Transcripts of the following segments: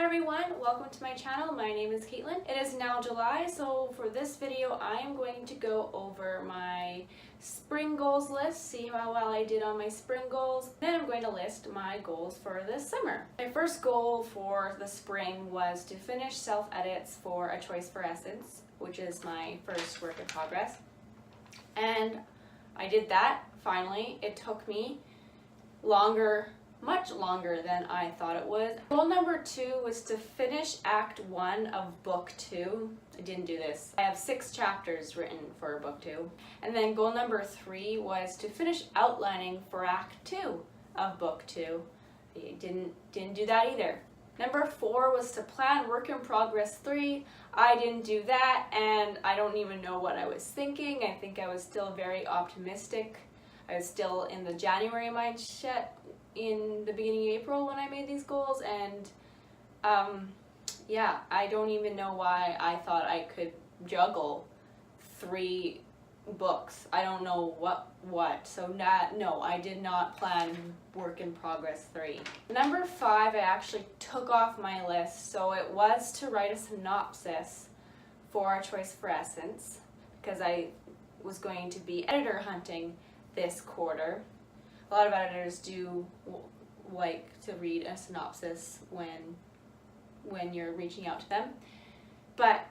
everyone, welcome to my channel. My name is Caitlin. It is now July, so for this video I am going to go over my spring goals list, see how well I did on my spring goals. Then I'm going to list my goals for this summer. My first goal for the spring was to finish self-edits for A Choice for Essence, which is my first work in progress. And I did that finally. It took me much longer than I thought it would. Goal number 2 was to finish Act 1 of Book 2. I didn't do this. I have 6 chapters written for Book 2. And then goal number 3 was to finish outlining for Act 2 of Book 2. I didn't do that either. Number 4 was to plan Work in Progress 3. I didn't do that, and I don't even know what I was thinking. I think I was still very optimistic. I was still in the January mindset in the beginning of April when I made these goals, and yeah, I don't even know why I thought I could juggle 3 books. I don't know what. So no, I did not plan Work in Progress 3. Number 5 I actually took off my list, so it was to write a synopsis for A Choice for Essence, because I was going to be editor hunting this quarter. A lot of editors do like to read a synopsis when you're reaching out to them. But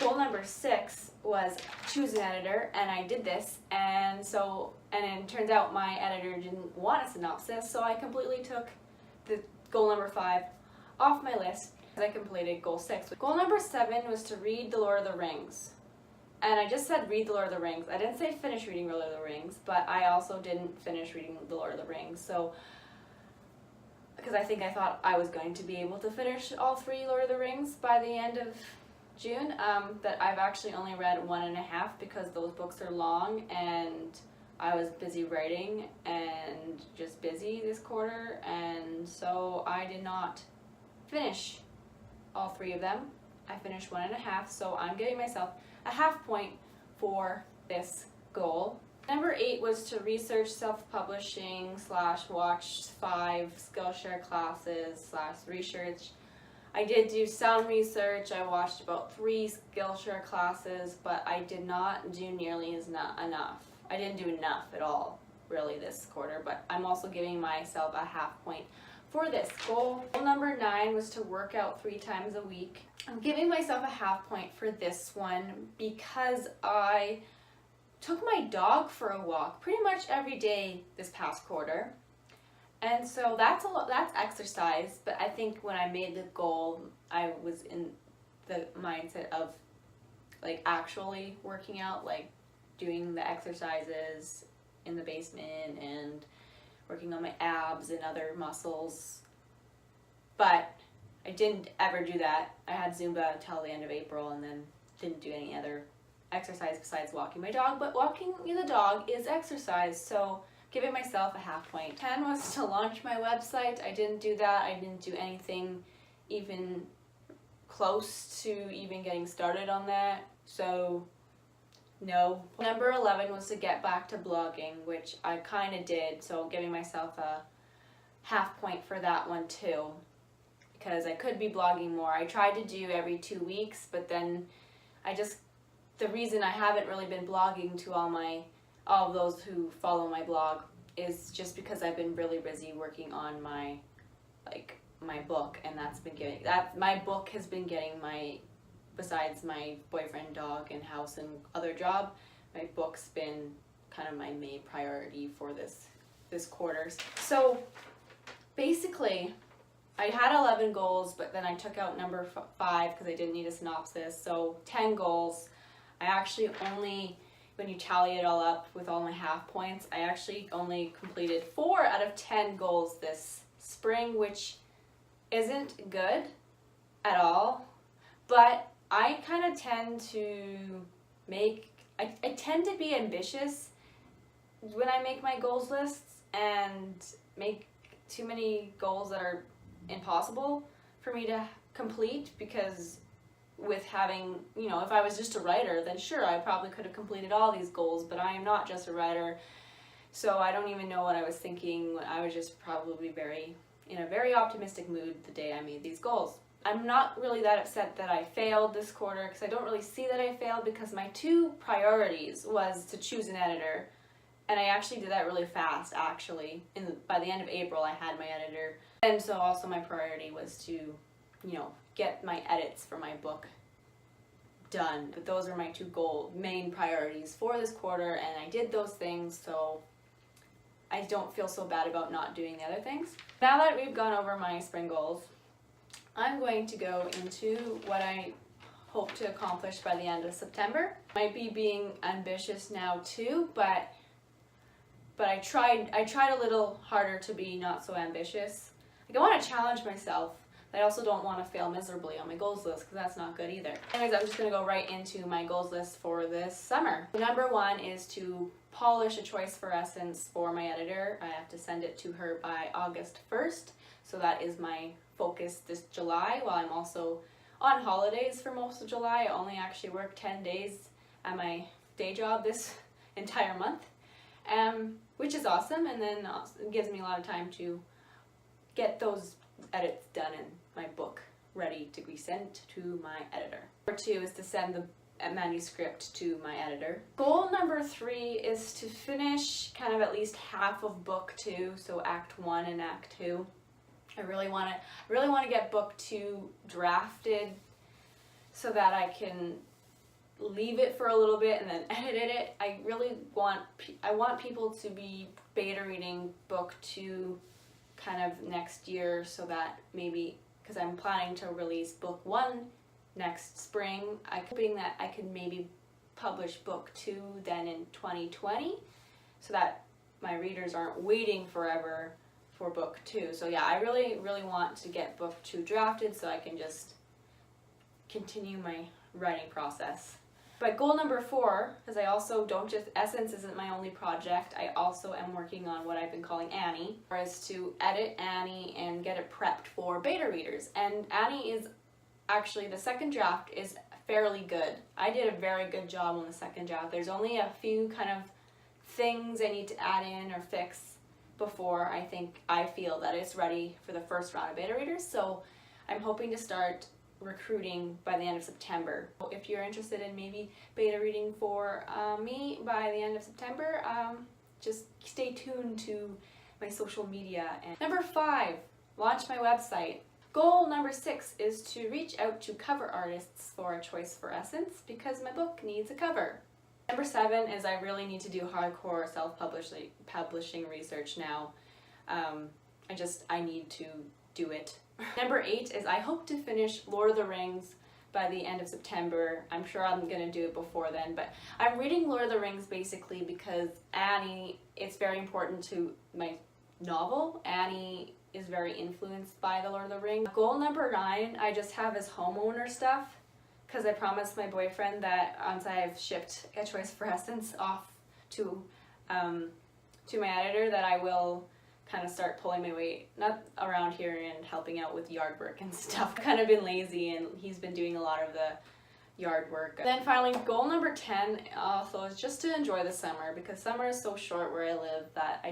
goal number 6 was choose an editor, and I did this, and it turns out my editor didn't want a synopsis, so I completely took the goal number 5 off my list. I completed goal 6. Goal number 7 was to read The Lord of the Rings. And I just said read The Lord of the Rings. I didn't say finish reading The Lord of the Rings, but I also didn't finish reading The Lord of the Rings. So, because I thought I was going to be able to finish all 3 Lord of the Rings by the end of June, but I've actually only read 1.5 because those books are long, and I was busy writing and just busy this quarter, and so I did not finish all 3 of them. I finished 1.5, so I'm giving myself a half point for this goal. Number 8 was to research self-publishing / watch 5 Skillshare classes / research. I did do some research. I watched about 3 Skillshare classes, but I did not do nearly enough. I didn't do enough at all, really, this quarter, but I'm also giving myself a half point for this goal. Goal number 9 was to work out 3 times a week. I'm giving myself a half point for this one because I took my dog for a walk pretty much every day this past quarter. And so that's exercise, but I think when I made the goal, I was in the mindset of like actually working out, like doing the exercises in the basement and working on my abs and other muscles. But I didn't ever do that. I had Zumba until the end of April and then didn't do any other exercise besides walking my dog. But walking the dog is exercise, so giving myself a half point. 10 was to launch my website. I didn't do that. I didn't do anything even close to even getting started on that. So no. Number 11 was to get back to blogging, which I kind of did, so giving myself a half point for that one too, because I could be blogging more. I tried to do every 2 weeks, but then the reason I haven't really been blogging to all of those who follow my blog is just because I've been really busy working on my book, and my book has been getting besides my boyfriend, dog, and house and other job, my book's been kind of my main priority for this quarter. So basically, I had 11 goals, but then I took out number 5 because I didn't need a synopsis. So 10 goals. I actually only, when you tally it all up with all my half points, I actually only completed 4 out of 10 goals this spring, which isn't good at all, but I kind of tend to I tend to be ambitious when I make my goals lists and make too many goals that are impossible for me to complete, because with having, if I was just a writer, then sure, I probably could have completed all these goals, but I am not just a writer, so I don't even know what I was thinking. I was just probably in a very optimistic mood the day I made these goals. I'm not really that upset that I failed this quarter because I don't really see that I failed because my two priorities was to choose an editor, and I actually did that really fast actually. By the end of April I had my editor, and so also my priority was to, you know, get my edits for my book done. But those are my two main priorities for this quarter, and I did those things, so I don't feel so bad about not doing the other things. Now that we've gone over my spring goals, I'm going to go into what I hope to accomplish by the end of September. Might be being ambitious now too, but I tried a little harder to be not so ambitious. Like, I want to challenge myself, but I also don't want to fail miserably on my goals list because that's not good either. Anyways, I'm just going to go right into my goals list for this summer. Number one is to polish a choice for essence for my editor. I have to send it to her by August 1st, so that is my focus this July, while I'm also on holidays for most of July. I only actually work 10 days at my day job this entire month, which is awesome, and then it gives me a lot of time to get those edits done and my book ready to be sent to my editor. Number two is to send the manuscript to my editor. Goal number three is to finish kind of at least half of book 2, so act 1 and act 2. I really want to get book 2 drafted so that I can leave it for a little bit and then edit it. I want people to be beta reading book 2 kind of next year, so that maybe, because I'm planning to release book 1 next spring, I'm hoping that I could maybe publish book 2 then in 2020, so that my readers aren't waiting forever for book 2. So yeah, I really want to get book 2 drafted so I can just continue my writing process. But goal number 4, because I also don't just, Essence isn't my only project, I also am working on what I've been calling Annie, is to edit Annie and get it prepped for beta readers. And Annie is actually, the second draft is fairly good. I did a very good job on the second draft. There's only a few kind of things I need to add in or fix before I feel that it's ready for the first round of beta readers. So I'm hoping to start recruiting by the end of September. If you're interested in maybe beta reading for me by the end of September, just stay tuned to my social media. And number 5, launch my website. Goal number 6 is to reach out to cover artists for a choice for Essence because my book needs a cover. Number 7 is I really need to do hardcore self-publishing research now. I need to do it. Number 8 is I hope to finish Lord of the Rings by the end of September. I'm sure I'm going to do it before then, but I'm reading Lord of the Rings basically because Annie, it's very important to my novel. Annie is very influenced by the Lord of the Rings. Goal number 9, I just have is homeowner stuff, because I promised my boyfriend that once I've shipped A Choice for Essence off to my editor, that I will kind of start pulling my weight, not around here and helping out with yard work and stuff. I've kind of been lazy and he's been doing a lot of the yard work. Then finally, goal number 10 also is just to enjoy the summer, because summer is so short where I live that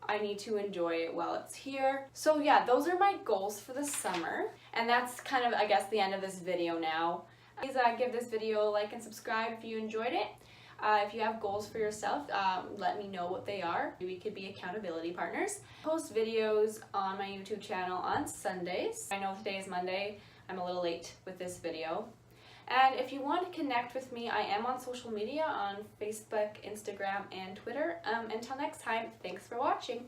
I need to enjoy it while it's here. So yeah, those are my goals for the summer. And that's kind of, I guess, the end of this video now. Please give this video a like and subscribe if you enjoyed it. If you have goals for yourself, let me know what they are. We could be accountability partners. I post videos on my YouTube channel on Sundays. I know today is Monday. I'm a little late with this video. And if you want to connect with me, I am on social media on Facebook, Instagram, and Twitter. Until next time, thanks for watching.